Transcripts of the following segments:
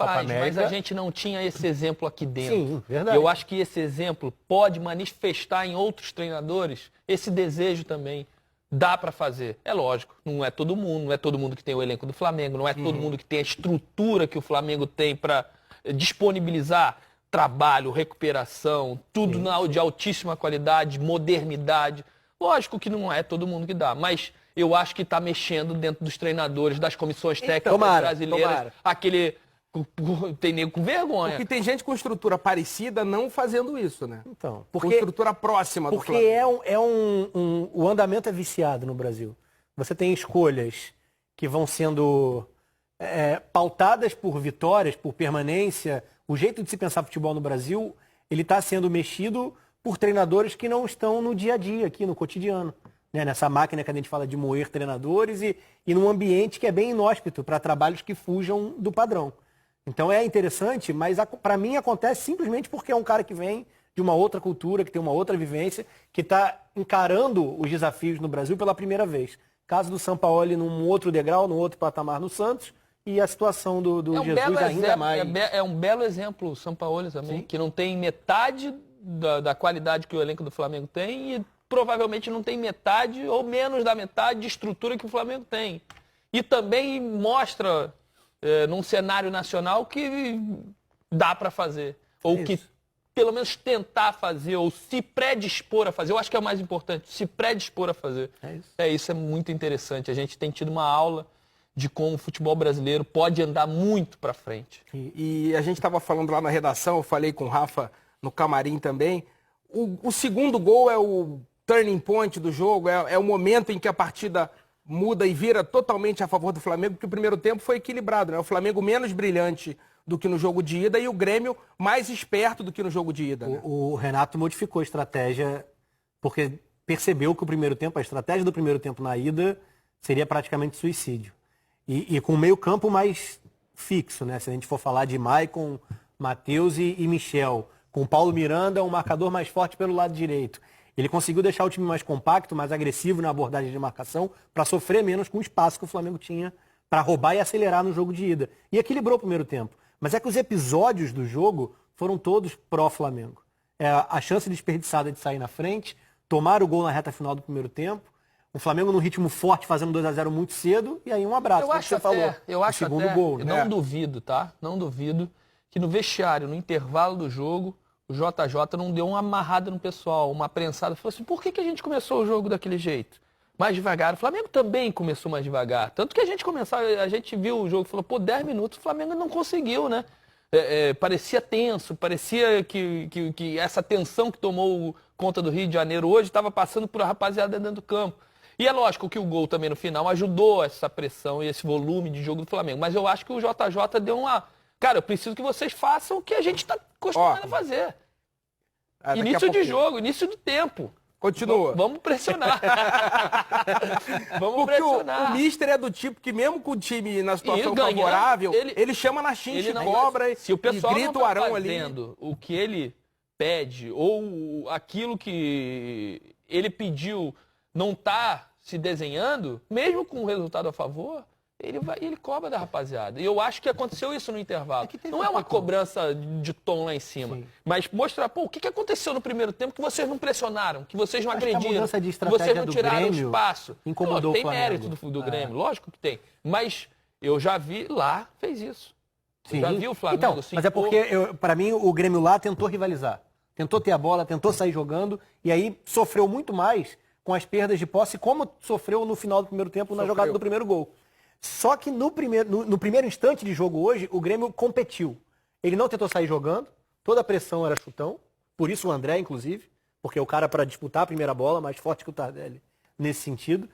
Faz, mas a gente não tinha esse exemplo aqui dentro. Sim, verdade. Eu acho que esse exemplo pode manifestar em outros treinadores esse desejo também. Dá para fazer. É lógico, não é todo mundo que tem o elenco do Flamengo, não é todo mundo que tem a estrutura que o Flamengo tem para disponibilizar trabalho, recuperação, tudo de altíssima qualidade, modernidade. Lógico que não é todo mundo que dá, mas eu acho que está mexendo dentro dos treinadores, das comissões técnicas brasileiras, aquele... Tem nego com vergonha. Porque tem gente com estrutura parecida não fazendo isso, né? Então, com estrutura próxima do porque Flamengo. o andamento é viciado no Brasil. Você tem escolhas que vão sendo pautadas por vitórias, por permanência. O jeito de se pensar futebol no Brasil, ele está sendo mexido por treinadores que não estão no dia a dia, aqui no cotidiano. Né? Nessa máquina que a gente fala de moer treinadores e num ambiente que é bem inóspito para trabalhos que fujam do padrão. Então é interessante, mas para mim acontece simplesmente porque é um cara que vem de uma outra cultura, que tem uma outra vivência, que está encarando os desafios no Brasil pela primeira vez. Caso do Sampaoli num outro degrau, num outro patamar no Santos, e a situação do Jesus ainda mais. É um belo exemplo o Sampaoli também, que não tem metade da qualidade que o elenco do Flamengo tem e provavelmente não tem metade ou menos da metade de estrutura que o Flamengo tem. E também mostra... num cenário nacional que dá para fazer. Ou que, pelo menos, tentar fazer, ou se predispor a fazer. Eu acho que é o mais importante, se predispor a fazer. Isso é muito interessante. A gente tem tido uma aula de como o futebol brasileiro pode andar muito para frente. E a gente estava falando lá na redação, eu falei com o Rafa no camarim também, o segundo gol é o turning point do jogo, é o momento em que a partida... muda e vira totalmente a favor do Flamengo, porque o primeiro tempo foi equilibrado, né? O Flamengo menos brilhante do que no jogo de ida e o Grêmio mais esperto do que no jogo de ida. Né? O Renato modificou a estratégia porque percebeu que a estratégia do primeiro tempo na ida seria praticamente suicídio. E com o meio campo mais fixo, né? Se a gente for falar de Maicon, Matheus e Michel, com Paulo Miranda, um marcador mais forte pelo lado direito. Ele conseguiu deixar o time mais compacto, mais agressivo na abordagem de marcação, para sofrer menos com o espaço que o Flamengo tinha para roubar e acelerar no jogo de ida. E equilibrou o primeiro tempo. Mas é que os episódios do jogo foram todos pró-Flamengo. A chance desperdiçada de sair na frente, tomar o gol na reta final do primeiro tempo, o Flamengo num ritmo forte, fazendo 2-0 muito cedo, e aí um abraço, eu acho até, eu acho segundo até, gol. Eu não duvido, tá? Não duvido que no vestiário, no intervalo do jogo, o JJ não deu uma amarrada no pessoal, uma prensada. Falou assim, por que a gente começou o jogo daquele jeito? Mais devagar. O Flamengo também começou mais devagar. Tanto que a gente viu o jogo e falou, 10 minutos o Flamengo não conseguiu, né? Parecia tenso, parecia que essa tensão que tomou conta do Rio de Janeiro hoje estava passando por a rapaziada dentro do campo. E é lógico que o gol também no final ajudou essa pressão e esse volume de jogo do Flamengo. Mas eu acho que o JJ deu uma... Cara, eu preciso que vocês façam o que a gente está acostumado a fazer. Início de jogo, início do tempo. Continua. Vamos pressionar. Vamos pressionar. O Mister é do tipo que mesmo com o time na situação favorável, ele chama na xincha, cobra se o pessoal e grita não o Arão ali. O que ele pede ou aquilo que ele pediu não está se desenhando, mesmo com o resultado a favor, ele cobra da rapaziada. E eu acho que aconteceu isso no intervalo. Não é uma cobrança de tom lá em cima. Sim. Mas mostrar, o que aconteceu no primeiro tempo que vocês não pressionaram, que vocês não agrediram, que vocês não tiraram o espaço. Incomodou tem o Flamengo. mérito do Grêmio, lógico que tem. Mas eu já vi lá, fez isso. Sim. Eu já vi o Flamengo então, mas é porque, para mim, o Grêmio lá tentou rivalizar. Tentou ter a bola, tentou sair jogando, e aí sofreu muito mais com as perdas de posse, como sofreu no final do primeiro tempo na jogada do primeiro gol. Só que no primeiro instante de jogo hoje, o Grêmio competiu. Ele não tentou sair jogando, toda a pressão era chutão, por isso o André, inclusive, porque é o cara para disputar a primeira bola, mais forte que o Tardelli nesse sentido.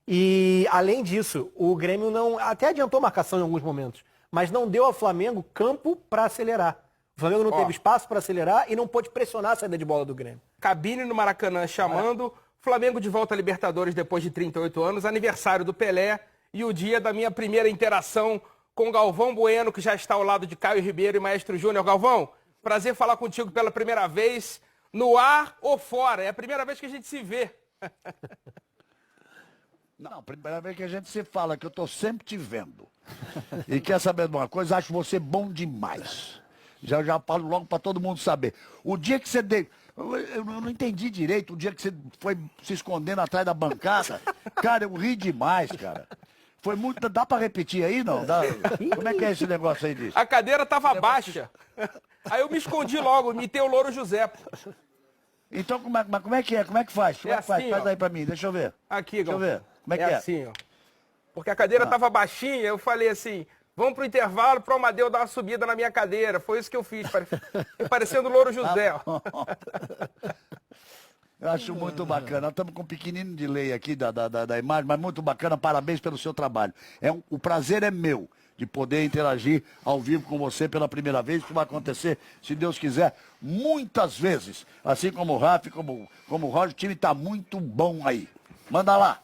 E, além disso, o Grêmio não até adiantou marcação em alguns momentos, mas não deu ao Flamengo campo para acelerar. O Flamengo não teve espaço para acelerar e não pôde pressionar a saída de bola do Grêmio. Cabine no Maracanã chamando, Flamengo de volta à Libertadores depois de 38 anos, aniversário do Pelé, e o dia da minha primeira interação com Galvão Bueno, que já está ao lado de Caio Ribeiro e Maestro Júnior. Galvão, prazer falar contigo pela primeira vez, no ar ou fora. É a primeira vez que a gente se vê. Não, primeira vez que a gente se fala, que eu tô sempre te vendo. E quer saber de uma coisa? Acho você bom demais. Já falo logo para todo mundo saber. O dia que você deu... Eu não entendi direito, o dia que você foi se escondendo atrás da bancada. Cara, eu ri demais, cara. Foi muito... Dá para repetir aí, não? Como é que é esse negócio aí disso? A cadeira tava baixa. Aí eu me escondi logo, imitei o Louro José. Então, como é que é? Como é que faz? Como é que faz? assim, Faz ó. aí pra mim, deixa eu ver. Aqui, Deixa eu Galvão. ver. Como é que é? Assim, ó. Porque a cadeira tava baixinha, eu falei assim, vamos pro intervalo pro Amadeu dar uma subida na minha cadeira. Foi isso que eu fiz, parecendo o Louro José, ó. Eu acho muito bacana. Nós estamos com um pequenino delay aqui da imagem, mas muito bacana. Parabéns pelo seu trabalho. O prazer é meu de poder interagir ao vivo com você pela primeira vez. Isso vai acontecer, se Deus quiser, muitas vezes. Assim como o Rafa, como o Roger, o time está muito bom aí. Manda lá.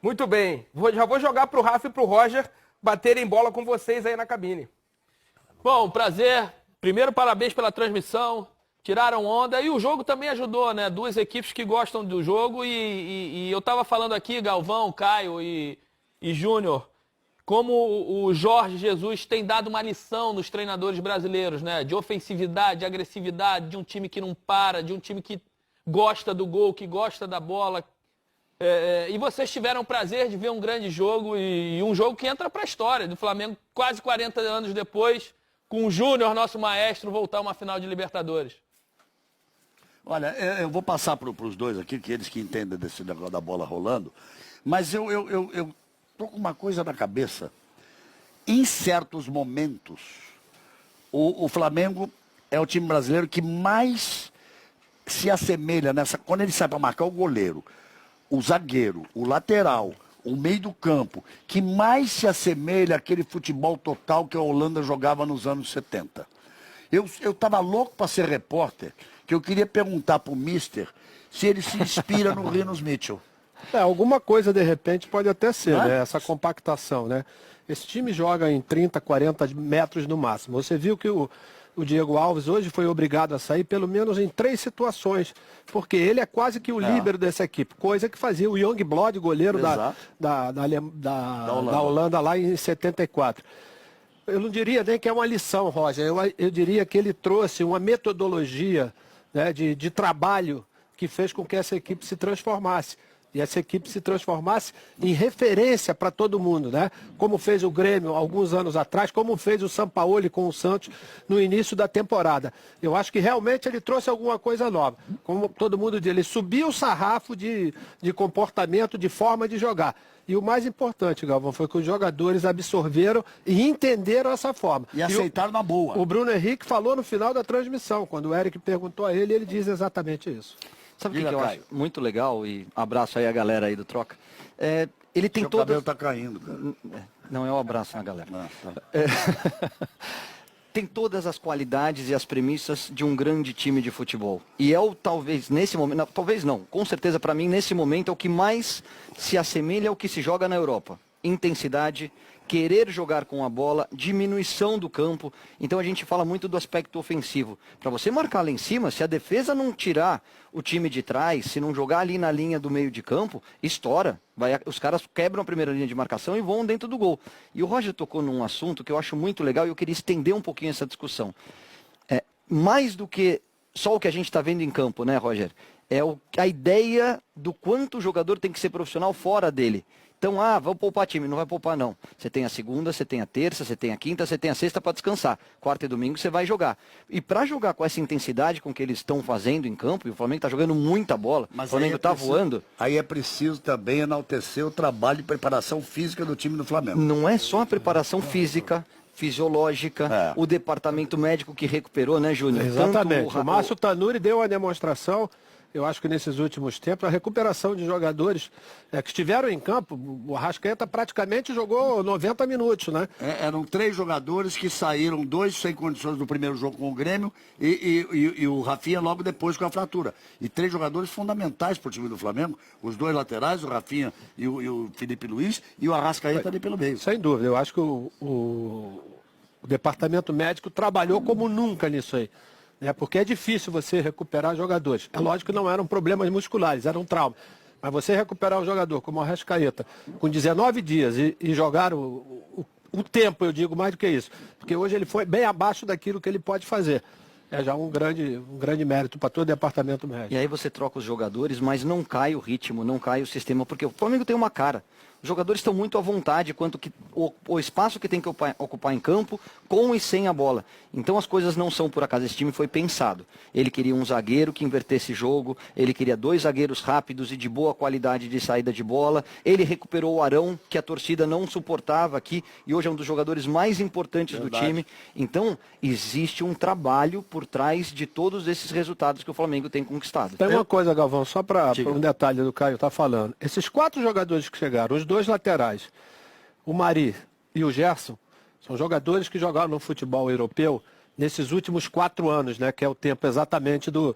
Muito bem. Já vou jogar pro Rafa e pro Roger baterem bola com vocês aí na cabine. Bom, prazer. Primeiro, parabéns pela transmissão. Tiraram onda e o jogo também ajudou, né? Duas equipes que gostam do jogo e eu tava falando aqui, Galvão, Caio e Júnior, como o Jorge Jesus tem dado uma lição nos treinadores brasileiros, né? De ofensividade, de agressividade, de um time que não para, de um time que gosta do gol, que gosta da bola. E vocês tiveram o prazer de ver um grande jogo e um jogo que entra para a história do Flamengo quase 40 anos depois, com o Júnior, nosso maestro, voltar a uma final de Libertadores. Olha, eu vou passar para os dois aqui, que eles que entendem desse negócio da bola rolando, mas eu tô com uma coisa na cabeça. Em certos momentos, o Flamengo é o time brasileiro que mais se assemelha nessa... Quando ele sai para marcar o goleiro, o zagueiro, o lateral, o meio do campo, que mais se assemelha àquele futebol total que a Holanda jogava nos anos 70. Eu estava louco para ser repórter, que eu queria perguntar para o Mister se ele se inspira no Rinus Mitchell. Alguma coisa de repente pode até ser, Não é? né? Essa compactação, né? Esse time joga em 30, 40 metros no máximo. Você viu que o Diego Alves hoje foi obrigado a sair pelo menos em 3 situações, porque ele é quase que o líbero dessa equipe, coisa que fazia o Youngblood, goleiro da Holanda lá em 74. Eu não diria nem que é uma lição, Roger, eu diria que ele trouxe uma metodologia, né, de trabalho que fez com que essa equipe se transformasse. E essa equipe se transformasse em referência para todo mundo, né? Como fez o Grêmio alguns anos atrás, como fez o Sampaoli com o Santos no início da temporada. Eu acho que realmente ele trouxe alguma coisa nova. Como todo mundo diz, ele subiu o sarrafo de comportamento, de forma de jogar. E o mais importante, Galvão, foi que os jogadores absorveram e entenderam essa forma. E aceitaram na boa. O Bruno Henrique falou no final da transmissão, quando o Eric perguntou a ele, ele diz exatamente isso. Sabe o Diga, que eu Caio. acho muito legal, e abraço aí a galera aí do Troca, ele tem Seu todas... cabelo tá caindo, cara. Não, é um abraço na galera. Ah, tá. Tem todas as qualidades e as premissas de um grande time de futebol. E talvez nesse momento, não, talvez não, com certeza para mim nesse momento é o que mais se assemelha ao que se joga na Europa. Intensidade, querer jogar com a bola, diminuição do campo. Então a gente fala muito do aspecto ofensivo. Para você marcar lá em cima, se a defesa não tirar o time de trás, se não jogar ali na linha do meio de campo, estoura. Os caras quebram a primeira linha de marcação e vão dentro do gol. E o Roger tocou num assunto que eu acho muito legal e eu queria estender um pouquinho essa discussão. Mais do que só o que a gente está vendo em campo, né, Roger? A ideia do quanto o jogador tem que ser profissional fora dele. Então, vou poupar time. Não vai poupar, não. Você tem a segunda, você tem a terça, você tem a quinta, você tem a sexta para descansar. Quarta e domingo você vai jogar. E para jogar com essa intensidade com que eles estão fazendo em campo, e o Flamengo está jogando muita bola, Mas o Flamengo está voando. Aí é preciso também enaltecer o trabalho de preparação física do time do Flamengo. Não é só a preparação física, fisiológica, o departamento médico que recuperou, né, Júnior? Exatamente. Tanto O Márcio Tanuri deu uma demonstração, eu acho que nesses últimos tempos, a recuperação de jogadores que estiveram em campo. O Arrascaeta praticamente jogou 90 minutos, né? Eram 3 jogadores que saíram, 2 sem condições do primeiro jogo com o Grêmio e o Rafinha logo depois com a fratura. E 3 jogadores fundamentais para o time do Flamengo, os 2 laterais, o Rafinha e o Felipe Luiz, e o Arrascaeta ali pelo meio. Sem dúvida, eu acho que o departamento médico trabalhou como nunca nisso aí. Porque é difícil você recuperar jogadores. É lógico que não eram problemas musculares, eram traumas. Mas você recuperar o jogador como o Arrascaeta com 19 dias e jogar o tempo, eu digo mais do que isso. Porque hoje ele foi bem abaixo daquilo que ele pode fazer. É já um grande mérito para todo o departamento médico. E aí você troca os jogadores, mas não cai o ritmo, não cai o sistema, porque o Flamengo tem uma cara. Os jogadores estão muito à vontade quanto que o espaço que tem que ocupar em campo, com e sem a bola. Então as coisas não são por acaso. Esse time foi pensado. Ele queria um zagueiro que invertesse jogo, ele queria 2 zagueiros rápidos e de boa qualidade de saída de bola. Ele recuperou o Arão, que a torcida não suportava aqui, e hoje é um dos jogadores mais importantes do time. Então existe um trabalho por trás de todos esses resultados que o Flamengo tem conquistado. Tem uma coisa, Galvão, só para um detalhe do Caio tá falando. Esses 4 jogadores que chegaram, os 2 laterais, o Mari e o Gerson, são jogadores que jogaram no futebol europeu nesses últimos 4 anos, né? Que é o tempo exatamente do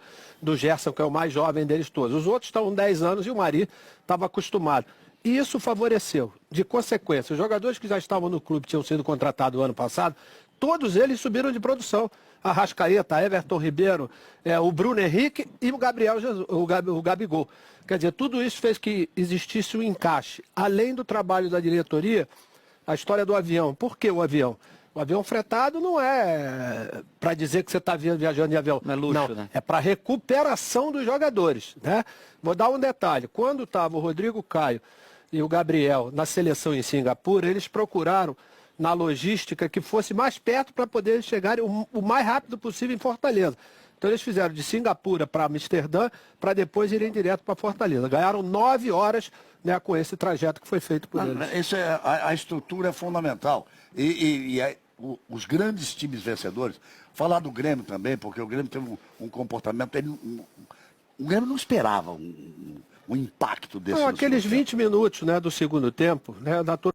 Gerson, que é o mais jovem deles todos. Os outros estão 10 anos e o Mari estava acostumado. E isso favoreceu. De consequência, os jogadores que já estavam no clube, tinham sido contratados no ano passado, todos eles subiram de produção. Arrascaeta, Everton Ribeiro, o Bruno Henrique e o Gabriel Jesus, o Gabigol. Quer dizer, tudo isso fez que existisse um encaixe. Além do trabalho da diretoria, a história do avião. Por que o avião? O avião fretado não é para dizer que você está viajando de avião. Não é luxo, não, né? É para recuperação dos jogadores, né? Vou dar um detalhe. Quando estava o Rodrigo Caio e o Gabriel na seleção em Singapura, eles procuraram na logística que fosse mais perto para poder chegar o mais rápido possível em Fortaleza. Então eles fizeram de Singapura para Amsterdã para depois irem direto para Fortaleza. Ganharam 9 horas, né, com esse trajeto que foi feito por eles. Isso a estrutura é fundamental. Os grandes times vencedores, falar do Grêmio também, porque o Grêmio teve um comportamento. O Grêmio não esperava um impacto desse. Aqueles 20 minutos, né, do segundo tempo, né,